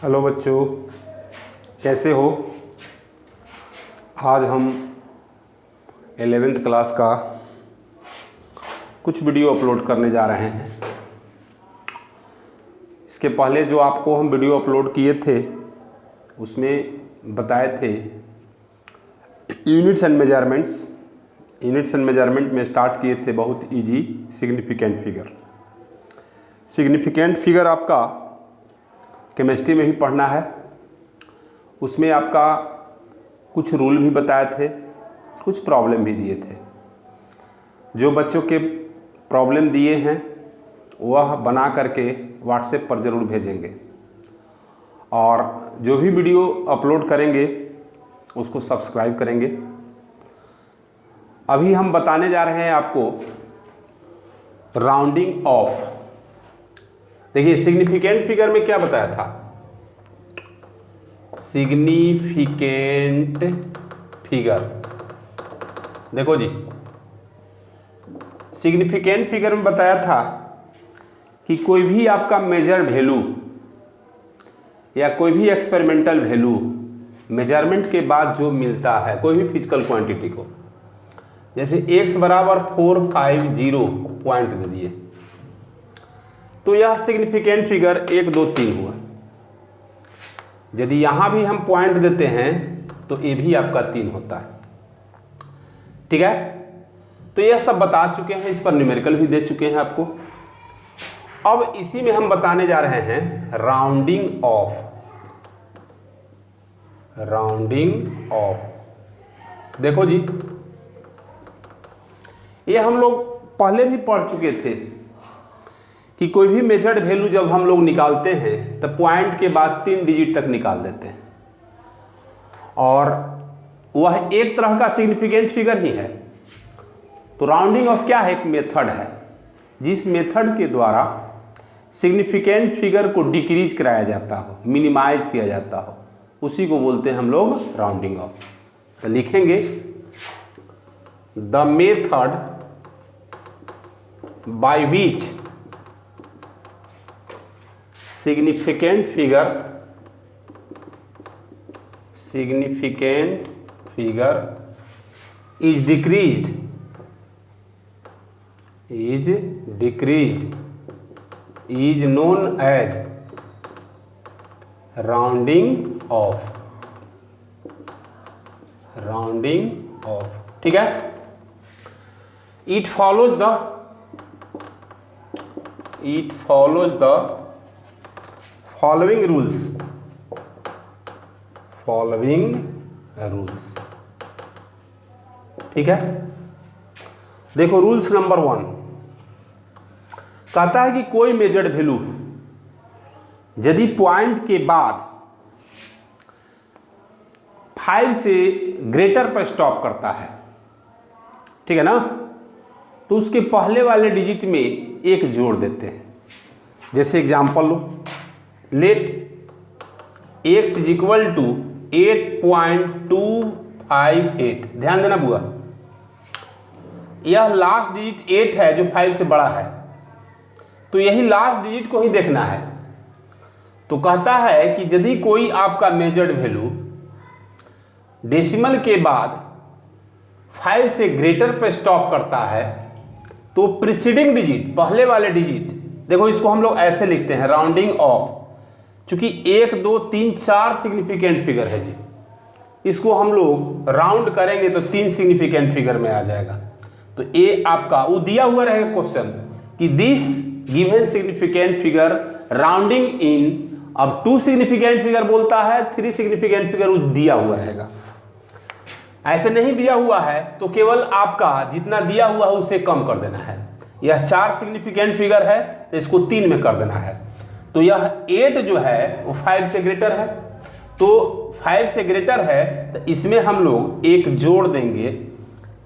Hello बच्चों, कैसे हो। आज हम 11th क्लास का कुछ वीडियो अपलोड करने जा रहे हैं। इसके पहले जो आपको हम वीडियो अपलोड किए थे उसमें बताए थे units and measurements. Units and measurement में स्टार्ट किए थे बहुत easy significant figure. Significant figure आपका केमिस्ट्री में भी पढ़ना है। उसमें आपका कुछ रूल भी बताए थे, कुछ प्रॉब्लम भी दिए थे। जो बच्चों के प्रॉब्लम दिए हैं वह बना करके व्हाट्सएप पर ज़रूर भेजेंगे, और जो भी वीडियो अपलोड करेंगे उसको सब्सक्राइब करेंगे। अभी हम बताने जा रहे हैं आपको राउंडिंग ऑफ। देखिए, सिग्निफिकेंट फिगर में क्या बताया था। सिग्निफिकेंट फिगर, देखो जी, सिग्निफिकेंट फिगर में बताया था कि कोई भी आपका मेजर वैल्यू या कोई भी एक्सपेरिमेंटल वैल्यू मेजरमेंट के बाद जो मिलता है कोई भी फिजिकल क्वांटिटी को, जैसे x बराबर 450 पॉइंट दे दिए तो यह सिग्निफिकेंट फिगर 1 2 3 हुआ। यदि यहाँ भी हम पॉइंट देते हैं तो ये भी आपका 3 होता है। ठीक है, तो यह सब बता चुके हैं, इस पर न्यूमेरिकल भी दे चुके हैं आपको। अब इसी में हम बताने जा रहे हैं राउंडिंग ऑफ। राउंडिंग ऑफ, देखो जी, ये हम लोग पहले भी पढ़ चुके थे कि कोई भी मेजर्ड वैल्यू जब हम लोग निकालते हैं तो पॉइंट के बाद 3 डिजिट तक निकाल देते हैं, और वह एक तरह का सिग्निफिकेंट फिगर ही है। तो राउंडिंग ऑफ क्या है, एक मेथड है जिस मेथड के द्वारा सिग्निफिकेंट फिगर को डिक्रीज कराया जाता हो, मिनिमाइज किया जाता हो, उसी को बोलते हैं हम लोग राउंडिंग ऑफ। तो लिखेंगे the method by which significant figure is decreased is known as rounding off। ठीक है, it follows the following rules। ठीक है, देखो रूल्स नंबर 1 कहता है कि कोई मेजर्ड वैल्यू यदि पॉइंट के बाद 5 से ग्रेटर पर स्टॉप करता है, ठीक है ना, तो उसके पहले वाले डिजिट में एक जोड़ देते हैं। जैसे एग्जांपल लो, let x is equal to 8.258। ध्यान देना बुआ, यह लास्ट डिजिट 8 है जो 5 से बड़ा है, तो यही लास्ट डिजिट को ही देखना है। तो कहता है कि यदि कोई आपका मेजर्ड वैल्यू डेसिमल के बाद 5 से ग्रेटर पे स्टॉप करता है तो प्रीसीडिंग डिजिट, पहले वाले डिजिट, देखो इसको हम लोग ऐसे लिखते हैं राउंडिंग ऑफ। चूंकि 1 2 3 4 सिग्निफिकेंट फिगर है जी, इसको हम लोग राउंड करेंगे तो 3 सिग्निफिकेंट फिगर में आ जाएगा। तो ये आपका वो दिया हुआ रहेगा क्वेश्चन कि this given significant figure rounding in, अब 2 सिग्निफिकेंट फिगर बोलता है, 3 सिग्निफिकेंट फिगर वो दिया हुआ रहेगा। ऐसे नहीं दिया हुआ है तो केवल आपका जितना दिया हुआ है उसे कम कर देना है। यह 4 सिग्निफिकेंट फिगर है तो इसको 3 में कर देना है। तो यह 8 जो है वो 5 से ग्रेटर है, तो 5 से ग्रेटर है तो इसमें हम लोग एक जोड़ देंगे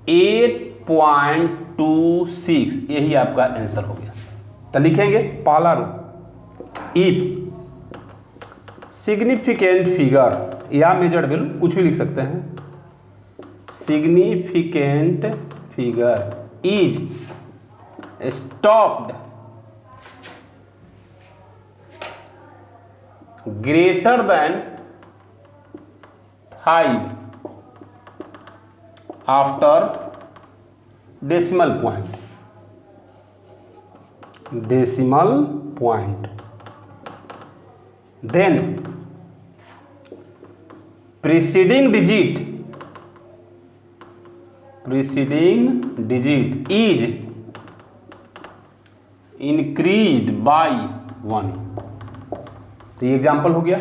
8.26, यही आपका आंसर हो गया। तो लिखेंगे पहला रूल, इफ सिग्निफिकेंट फिगर या मेजर्ड वैल्यू कुछ भी लिख सकते हैं, significant figure is stopped greater than 5 after decimal point, then preceding digit is increased by 1। तो ये एग्जाम्पल हो गया।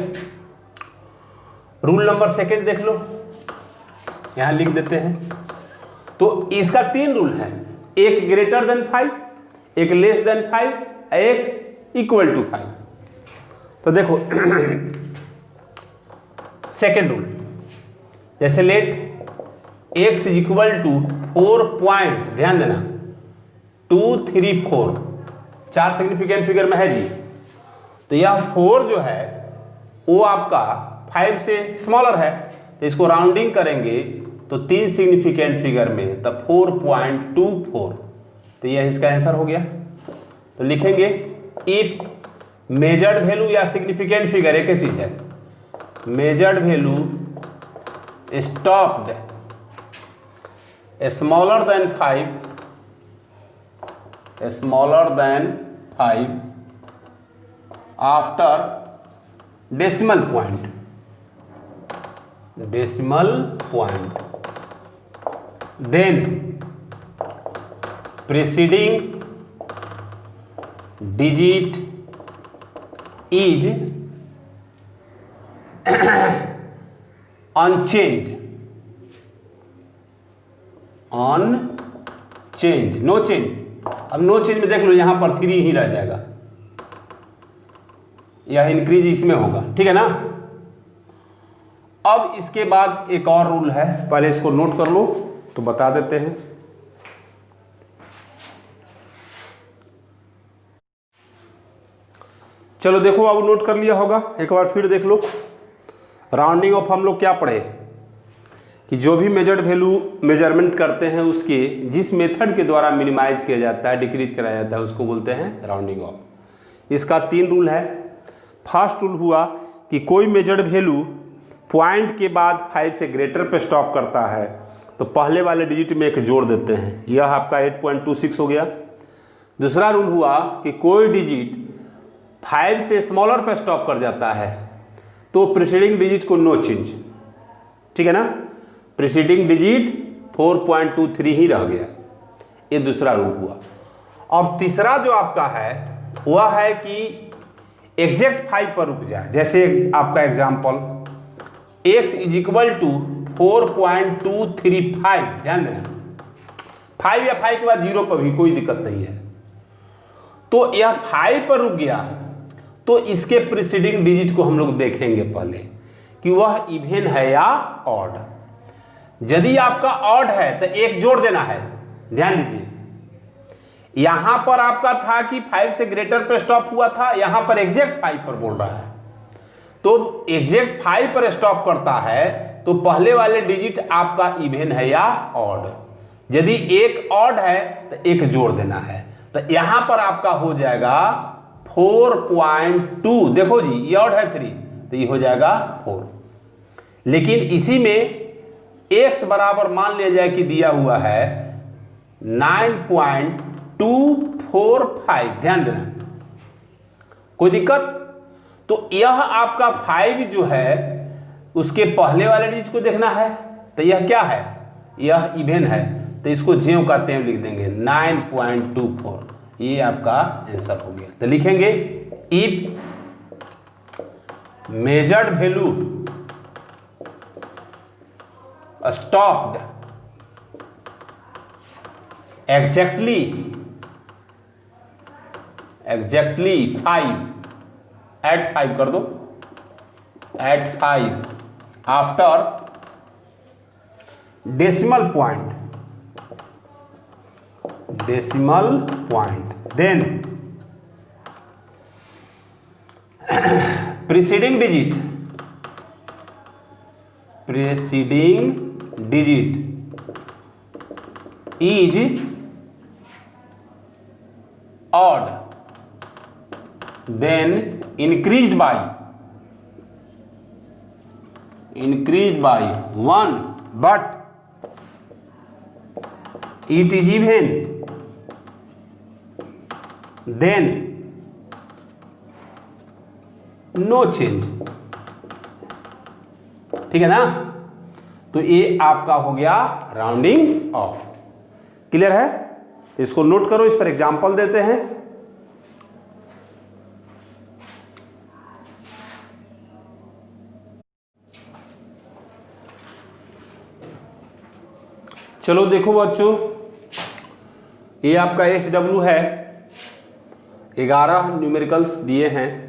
रूल नंबर सेकेंड देख लो, यहां लिख देते हैं। तो इसका 3 रूल है, एक ग्रेटर देन 5, एक लेस देन 5, एक इक्वल टू 5। तो देखो सेकेंड रूल, जैसे let x is equal to 4 point, ध्यान देना 2 3 4, 4 सिग्निफिकेंट फिगर में है जी। तो यह 4 जो है वो आपका 5 से स्मॉलर है, तो इसको राउंडिंग करेंगे तो 3 सिग्निफिकेंट फिगर में, तब 4.24। तो यह इसका आंसर हो गया। तो लिखेंगे इफ मेजर्ड वैल्यू या सिग्निफिकेंट फिगर एक ही चीज है, measured value stopped smaller than 5 after decimal point, then preceding digit is unchange, no change. अब नो चेंज में देख लो, यहां पर 3 ही रह जाएगा, यह इंक्रीज इसमें होगा, ठीक है ना। अब इसके बाद एक और रूल है, पहले इसको नोट कर लो तो बता देते हैं। चलो देखो, अब नोट कर लिया होगा, एक बार फिर देख लो। राउंडिंग ऑफ हम लोग क्या पढ़े कि जो भी मेजर्ड वैल्यू मेजरमेंट करते हैं उसके जिस मेथड के द्वारा मिनिमाइज किया जाता है, डिक्रीज कराया जाता है, उसको बोलते हैं राउंडिंग ऑफ। इसका 3 रूल है। फर्स्ट रूल हुआ कि कोई मेजर्ड वैल्यू पॉइंट के बाद 5 से ग्रेटर पे स्टॉप करता है तो पहले वाले डिजिट में एक जोड़ देते हैं, यह आपका 8.26 हो गया। दूसरा रूल हुआ कि कोई डिजिट 5 से स्मॉलर पे स्टॉप कर जाता है तो प्रीसीडिंग डिजिट को नो चेंज, ठीक है ना। प्रीसीडिंग डिजिट 4.23 ही रह गया, ये दूसरा रूल हुआ। अब तीसरा जो आपका है वह है कि एग्जैक्ट 5 पर रुक जाए। जैसे आपका example x is equal to 4.235, ध्यान देना 5 या 5 के बाद 0 पर भी कोई दिक्कत नहीं है। तो यह 5 पर रुक गया तो इसके प्रीसीडिंग डिजिट को हम लोग देखेंगे पहले कि वह इवन है या ऑड। यदि आपका ऑड है तो एक जोड़ देना है, ध्यान दीजिए। यहां पर आपका था कि 5 से ग्रेटर पे स्टॉप हुआ था, यहां पर एग्जैक्ट 5 पर बोल रहा है। तो एग्जैक्ट 5 पर स्टॉप करता है तो पहले वाले डिजिट आपका इवन है या ऑड। यदि एक ऑड है तो एक जोड़ देना है, तो यहां पर आपका हो जाएगा 4.2। देखो जी, ये ऑड है 3 तो ये हो जाएगा 4। लेकिन इसी में x बराबर मान लिया जाए कि दिया हुआ है 9.245, ध्यान देना, कोई दिक्कत। तो यह आपका 5 जो है उसके पहले वाले डिजिट को देखना है, तो यह क्या है, यह इवन है तो इसको ज्यों का त्यों लिख देंगे 9.24, ये आपका आंसर हो गया। तो लिखेंगे if measured value stopped exactly 5 at 5 कर दो, at 5 after decimal point, then preceding digit is odd, then increased by increased by 1 but it is even, then no change। ठीक है ना, तो ये आपका हो गया राउंडिंग ऑफ। क्लियर है, इसको नोट करो, इस पर एग्जांपल देते हैं। चलो देखो बच्चों, ये आपका SW है, 11 न्यूमेरिकल्स दिए हैं।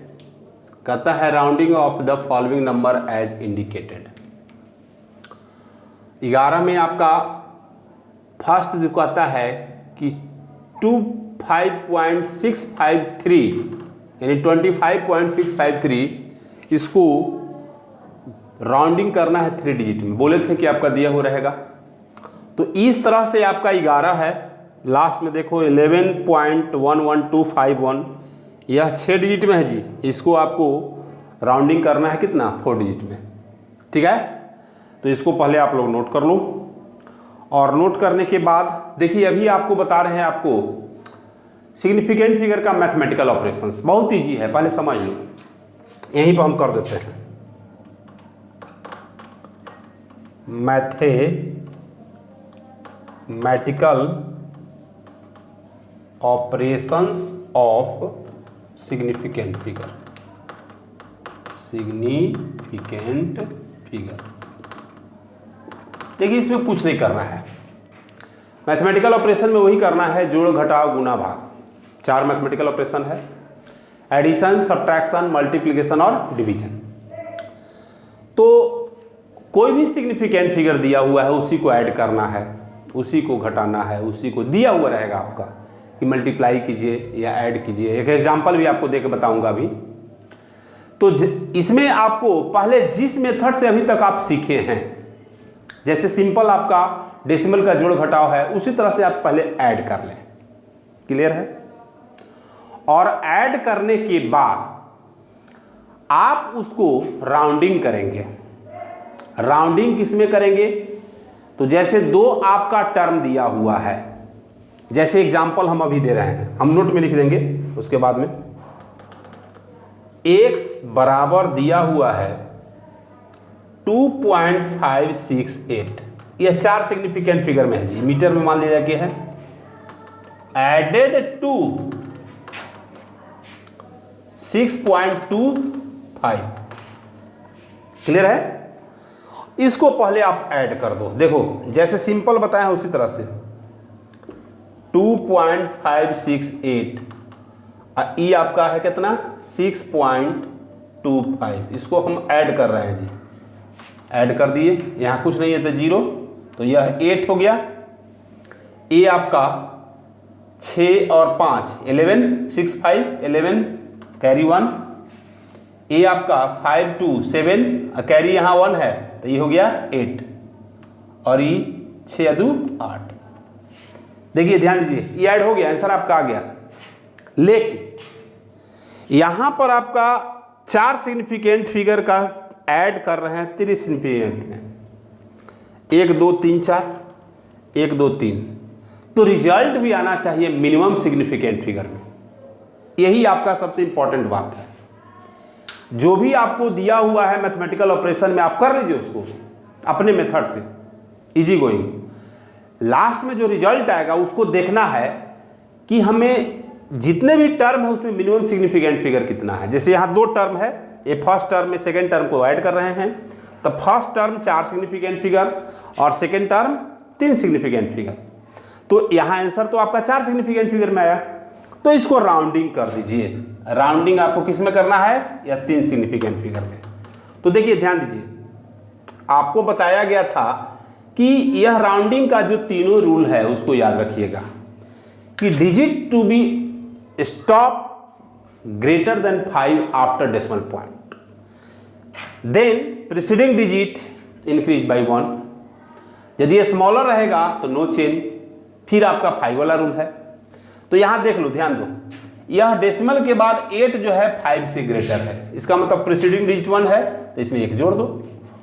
कहता है rounding off the following number as indicated. 11 में आपका फर्स्ट जो कहता है कि 25.653 यानी 25.653, इसको राउंडिंग करना है 3 डिजिट में। बोले थे कि आपका दिया हुआ रहेगा, तो इस तरह से आपका 11 है। लास्ट में देखो 11.11251, यह 6 डिजिट में है जी। इसको आपको राउंडिंग करना है कितना, 4 डिजिट में। ठीक है, तो इसको पहले आप लोग नोट कर लो, और नोट करने के बाद देखिए अभी आपको बता रहे हैं आपको सिग्निफिकेंट फिगर का मैथमेटिकल ऑपरेशंस। बहुत ईजी है, पहले समझ लो। यहीं पर हम कर देते हैं mathematical operations of significant figure. Significant figure, देखिए इसमें कुछ नहीं करना है। मैथमेटिकल ऑपरेशन में वही करना है, जोड़ घटाव गुना भाग। 4 मैथमेटिकल ऑपरेशन है, एडिशन, सब्ट्रैक्शन, मल्टीप्लिकेशन और डिवीजन। तो कोई भी सिग्निफिकेंट फिगर दिया हुआ है उसी को ऐड करना है, उसी को घटाना है, उसी को दिया हुआ रहेगा आपका कि मल्टीप्लाई कीजिए या ऐड कीजिए। एक एग्जांपल भी आपको देके बताऊंगा अभी। तो इसमें आपको पहले जिस मेथड से अभी तक आप सीखे हैं, जैसे सिंपल आपका डेसिमल का जोड़ घटाव है, उसी तरह से आप पहले ऐड कर लें। क्लियर है, और ऐड करने के बाद आप उसको राउंडिंग करेंगे। राउंडिंग किस में करेंगे, तो जैसे 2 आपका टर्म दिया हुआ है, जैसे एग्जांपल हम अभी दे रहे हैं, हम नोट में लिख देंगे उसके बाद में। x बराबर दिया हुआ है 2.568, यह 4 सिग्निफिकेंट फिगर में है जी, मीटर में मान लिया गया है। Added to 6.25। क्लियर है, इसको पहले आप ऐड कर दो। देखो जैसे सिंपल बताए हैं उसी तरह से 2.568, ई आपका है कितना 6.25, इसको हम ऐड कर रहे हैं जी। ऐड कर दिए, यहाँ कुछ नहीं है तो 0, तो यह 8 हो गया। ए आपका 6 और 5 11, 6 5 11 कैरी 1। ए आपका 5 2 7 कैरी यहाँ 1 है, तो ये हो गया 8, और ये 6 2 8। देखिए ध्यान दीजिए, ये ऐड हो गया, आंसर आपका आ गया। लेकिन यहां पर आपका 4 सिग्निफिकेंट फिगर का ऐड कर रहे हैं 3 सिग्निफिकेंट में, 1 2 3 4, 1 2 3, तो रिजल्ट भी आना चाहिए मिनिमम सिग्निफिकेंट फिगर में। यही आपका सबसे इंपॉर्टेंट बात है। जो भी आपको दिया हुआ है मैथमेटिकल ऑपरेशन में, आप कर लीजिए उसको अपने मेथड से, इजी गोइंग। लास्ट में जो रिजल्ट आएगा उसको देखना है कि हमें जितने भी टर्म है उसमें मिनिमम सिग्निफिकेंट फिगर कितना है। जैसे यहाँ 2 टर्म है, ये फर्स्ट टर्म में सेकेंड टर्म को ऐड कर रहे हैं, तो फर्स्ट टर्म 4 सिग्निफिकेंट फिगर और सेकेंड टर्म 3 सिग्निफिकेंट फिगर, तो यहाँ आंसर तो आपका 4 सिग्निफिकेंट फिगर में आया। तो इसको राउंडिंग कर दीजिए। राउंडिंग आपको किस में करना है, या 3 सिग्निफिकेंट फिगर में। तो देखिए ध्यान दीजिए, आपको बताया गया था कि यह राउंडिंग का जो तीनों रूल है उसको याद रखिएगा कि digit to be stop greater than 5 after decimal point, then preceding digit increase by 1, यदि ये स्मॉलर रहेगा तो नो चेंज, फिर आपका 5 वाला रूल है। तो यहां देख लो, ध्यान दो, यह डेसिमल के बाद 8 जो है 5 से ग्रेटर है, इसका मतलब प्रीसीडिंग डिजिट 1 है, तो इसमें 1 जोड़ दो।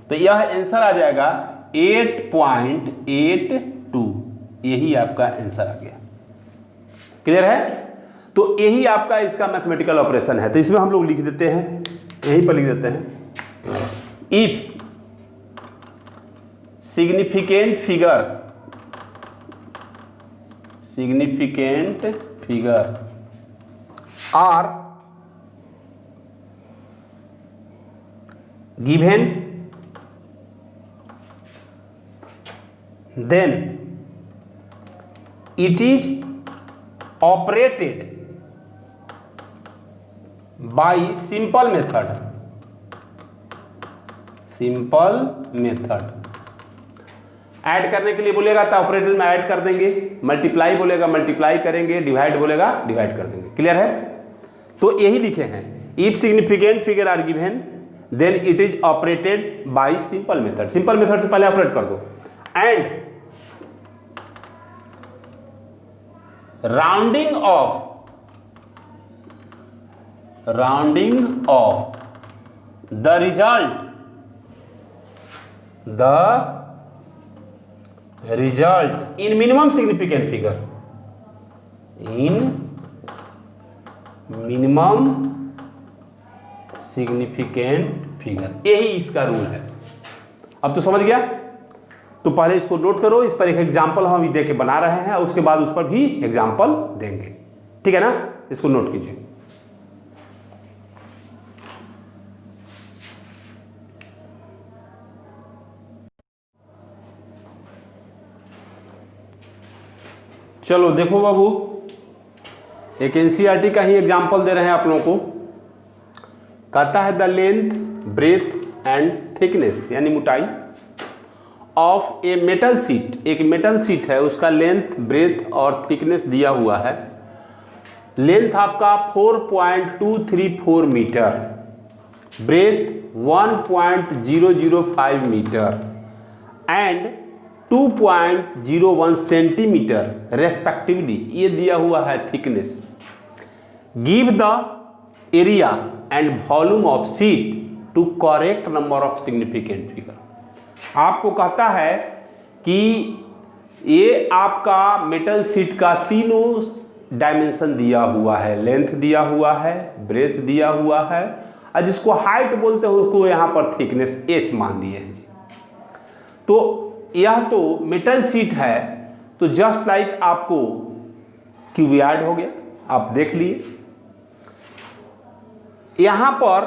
तो यह आंसर आ जाएगा 8.82, यही आपका आंसर आ गया। क्लियर है? तो यही आपका इसका मैथमेटिकल ऑपरेशन है। तो इसमें हम लोग लिख देते हैं, यहीं पर लिख देते हैं, if significant figure are given then it is operated by simple method add करने के लिए बोलेगा तो ऑपरेटर में ऐड कर देंगे, मल्टीप्लाई बोलेगा मल्टीप्लाई करेंगे, डिवाइड बोलेगा डिवाइड कर देंगे। क्लियर है? तो यही लिखे हैं, if significant figure are given then it is operated by simple method. Simple method से पहले ऑपरेट कर दो। And rounding off the result in minimum significant figure, यही इसका रूल है। अब तो समझ गया? तो पहले इसको नोट करो, इस पर एक एग्जाम्पल हम दे के बना रहे हैं, उसके बाद उस पर भी एग्जाम्पल देंगे। ठीक है ना? इसको नोट कीजिए। चलो देखो बाबू, एक एनसीईआरटी का ही एग्जाम्पल दे रहे हैं आप लोगों को। कहता है the length breadth and thickness यानी मोटाई ऑफ ए मेटल शीट। एक मेटल शीट है, उसका लेंथ ब्रेथ और थिकनेस दिया हुआ है। लेंथ आपका 4.234 metre, breadth 1.005 metre and 2.01 centimetre respectively, ये दिया हुआ है thickness. Give the area and volume of sheet to correct number of significant figure. आपको कहता है कि ये आपका मेटल शीट का तीनों डायमेंशन दिया हुआ है, लेंथ दिया हुआ है, ब्रेथ दिया हुआ है, और जिसको हाइट बोलते हैं उसको यहाँ पर थिकनेस h मान लिए हैं जी। तो यह तो मेटल शीट है, तो जस्ट लाइक आपको क्यूबियड हो गया, आप देख लिए। यहां पर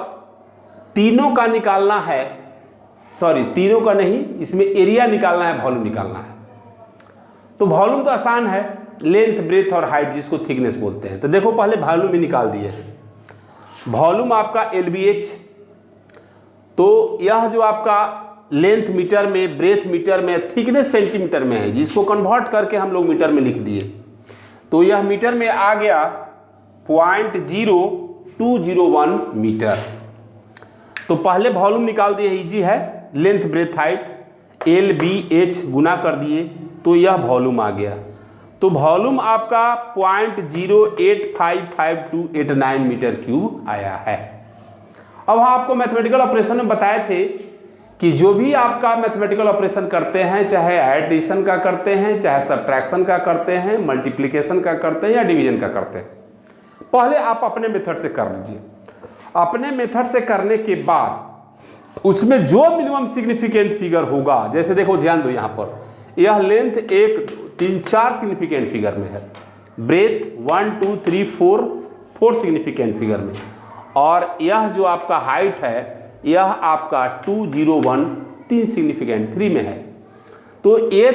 तीनों का निकालना है, सॉरी तीनों का नहीं, इसमें एरिया निकालना है, वॉल्यूम निकालना है। तो वॉल्यूम तो आसान है, लेंथ ब्रेथ और हाइट जिसको थिकनेस बोलते हैं। तो देखो पहले वॉल्यूम ही निकाल दिए हैं। वॉल्यूम आपका LBH, तो यह जो आपका लेंथ मीटर में, ब्रेथ मीटर में, थिकनेस सेंटीमीटर में है, जिसको कन्वर्ट करके हम लोग मीटर में लिख दिए। तो यह मीटर में आ गया 0.0201 मीटर। तो पहले वॉल्यूम निकाल दिए, इजी है, लेंथ ब्रेथ हाइट LBH गुना कर दिए तो यह वॉल्यूम आ गया। तो वॉल्यूम आपका 0.08558289 मीटर क्यूब आया है। अब आपको मैथमेटिकल ऑपरेशन में बताए थे कि जो भी आपका मैथमेटिकल ऑपरेशन करते हैं, चाहे एडिशन का करते हैं, चाहे सब्ट्रैक्शन का करते हैं, मल्टीप्लिकेशन का करते हैं या डिवीजन का करते हैं, पहले आप अपने मेथड से कर लीजिए। अपने मेथड से करने के बाद उसमें जो मिनिमम सिग्निफिकेंट फिगर होगा, जैसे देखो ध्यान दो, यहाँ पर यह लेंथ 1 3 4 सिग्निफिकेंट फिगर में है, ब्रेथ 1 2 3 4 सिग्निफिकेंट फिगर में, और यह जो आपका हाइट है यह आपका 201 3 सिग्निफिकेंट 3 में है। तो ये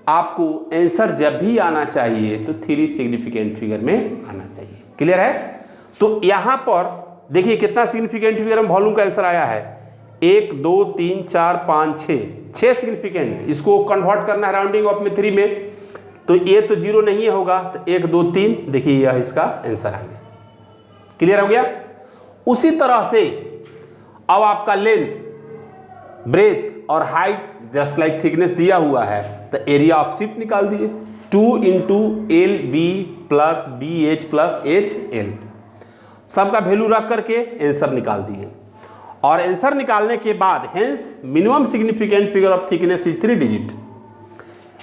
आपको आंसर जब भी आना चाहिए तो 3 सिग्निफिकेंट फिगर में आना चाहिए। क्लियर है? तो यहाँ पर देखिए कितना सिग्निफिकेंट फिगर में वॉल्यूम का आंसर आया है, 1 2 3 4 5 6 सिग्निफिकेंट। इसको कन्वर्ट करना है राउंडिंग ऑफ में 3 में, तो ये तो 0 नहीं होगा, तो 1 2 3, देखिए यह इसका आंसर आ गया। क्लियर हो गया? उसी तरह से अब आपका लेंथ, ब्रेथ और हाइट जस्ट लाइक थिकनेस दिया हुआ है, तो एरिया ऑफ शीट निकाल दिए, 2 × LB + BH + HL, सबका वैल्यू रख करके आंसर निकाल दिए। और आंसर निकालने के बाद hence minimum significant figure of thickness is 3 digit.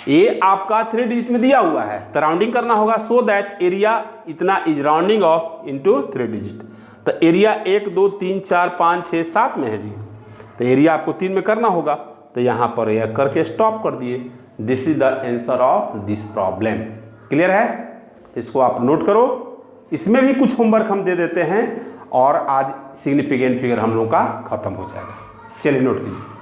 ये आपका 3 डिजिट में दिया हुआ है तो राउंडिंग करना होगा, सो दैट एरिया इतना is rounding off into 3 digit. तो एरिया 1 2 3 4 5 6 7 में है जी, तो एरिया आपको 3 में करना होगा, तो यहाँ पर यह करके स्टॉप कर दिए। This is the answer of this problem. Clear है? इसको आप नोट करो। इसमें भी कुछ होमवर्क हम दे देते हैं और आज सिग्निफिकेंट फिगर हम लोग का खत्म हो जाएगा। चलिए नोट कीजिए।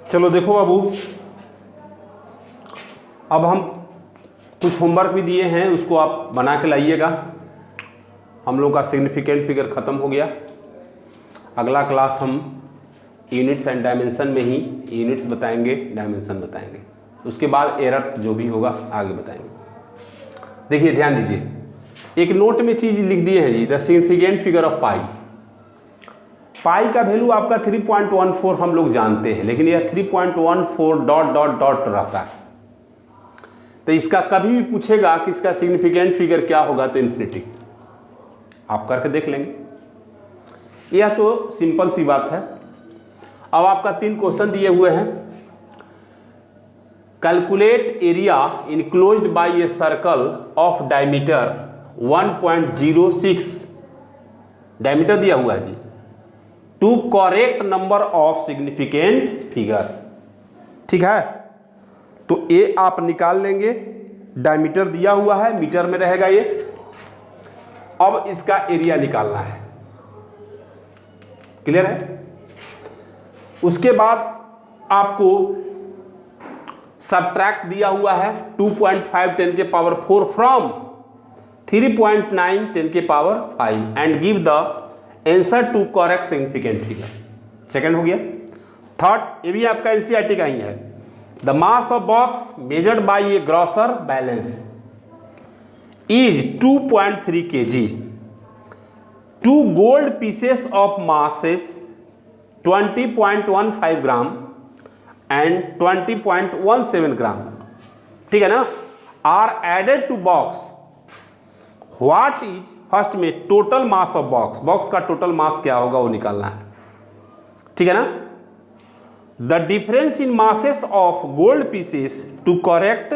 चलो देखो बाबू, अब हम कुछ होमवर्क भी दिए हैं, उसको आप बना के लाइएगा। हम लोग का सिग्निफिकेंट फिगर ख़त्म हो गया। अगला क्लास हम यूनिट्स एंड डायमेंशन में ही यूनिट्स बताएंगे, डायमेंशन बताएंगे, उसके बाद एरर्स जो भी होगा आगे बताएंगे। देखिए ध्यान दीजिए, एक नोट में चीज़ लिख दिए हैं जी, द सिग्निफिकेंट फिगर ऑफ पाई। पाई का वैल्यू आपका 3.14 हम लोग जानते हैं, लेकिन यह 3.14 डॉट डॉट डॉट रहता है। तो इसका कभी भी पूछेगा कि इसका सिग्निफिकेंट फिगर क्या होगा, तो इन्फिनिटी। आप करके देख लेंगे। यह तो सिंपल सी बात है। अब आपका 3 क्वेश्चन दिए हुए हैं। Calculate area enclosed by a circle of diameter 1.06, diameter दिया हुआ है जी, to correct number of significant figure. ठीक है, तो ए आप निकाल लेंगे, डायमीटर दिया हुआ है, मीटर में रहेगा ये। अब इसका एरिया निकालना है। क्लियर है? उसके बाद आपको सबट्रैक्ट दिया हुआ है 2.5 10 के पावर 4 फ्रॉम 3.9 10 के power 5 and give the answer to correct significant figure. Second हो गया। थर्ड, ये भी आपका एनसीईआरटी का ही है। The mass of box measured by A grocer balance is 2.3 kg. 2 gold pieces of masses 20.15 gram and 20.17 gram, ठीक है ना, are added to box. What is first में total mass of box, box का total mass क्या होगा वो निकालना है। ठीक है ना। The difference in masses of gold pieces to correct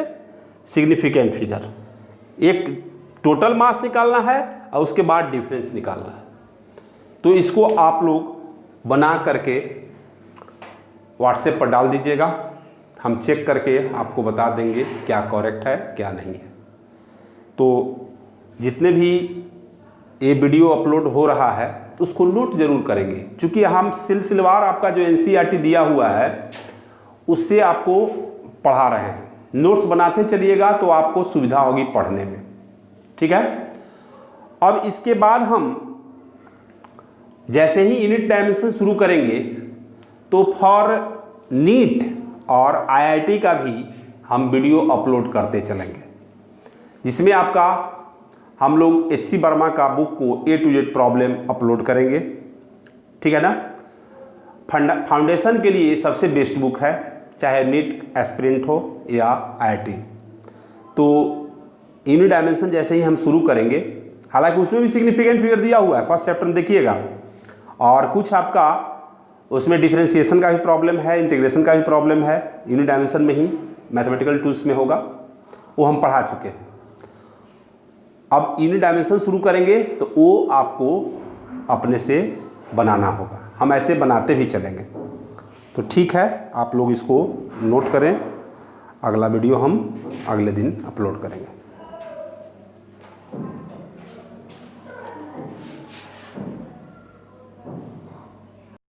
significant figure, एक टोटल मास निकालना है और उसके बाद डिफरेंस निकालना है। तो इसको आप लोग बना करके व्हाट्सएप पर डाल दीजिएगा, हम चेक करके आपको बता देंगे क्या करेक्ट है क्या नहीं है। तो जितने भी ये वीडियो अपलोड हो रहा है उसको नोट जरूर करेंगे, क्योंकि हम सिलसिलेवार आपका जो एनसीईआरटी दिया हुआ है उससे आपको पढ़ा रहे हैं। नोट्स बनाते चलिएगा तो आपको सुविधा होगी पढ़ने में। ठीक है। अब इसके बाद हम जैसे ही यूनिट डायमेंशन शुरू करेंगे तो फॉर नीट और आईआईटी का भी हम वीडियो अपलोड करते चलेंगे, जिसमें आपका हम लोग HC वर्मा का बुक को A to Z problem upload करेंगे। ठीक है ना। फाउंडेशन के लिए सबसे बेस्ट बुक है, चाहे नीट एस्पिरेंट हो या आईआईटी। तो यूनिट डायमेंशन जैसे ही हम शुरू करेंगे, हालांकि उसमें भी सिग्निफिकेंट फिगर दिया हुआ है, फर्स्ट चैप्टर में देखिएगा, और कुछ आपका उसमें डिफरेंशिएशन का भी प्रॉब्लम है, इंटीग्रेशन का भी प्रॉब्लम है, यूनिट डायमेंशन में ही मैथमेटिकल टूल्स में होगा, वो हम पढ़ा चुके हैं। अब यूनिट डायमेंशन शुरू करेंगे तो वो आपको अपने से बनाना होगा, हम ऐसे बनाते भी चलेंगे। तो ठीक है, आप लोग इसको नोट करें, अगला वीडियो हम अगले दिन अपलोड करेंगे।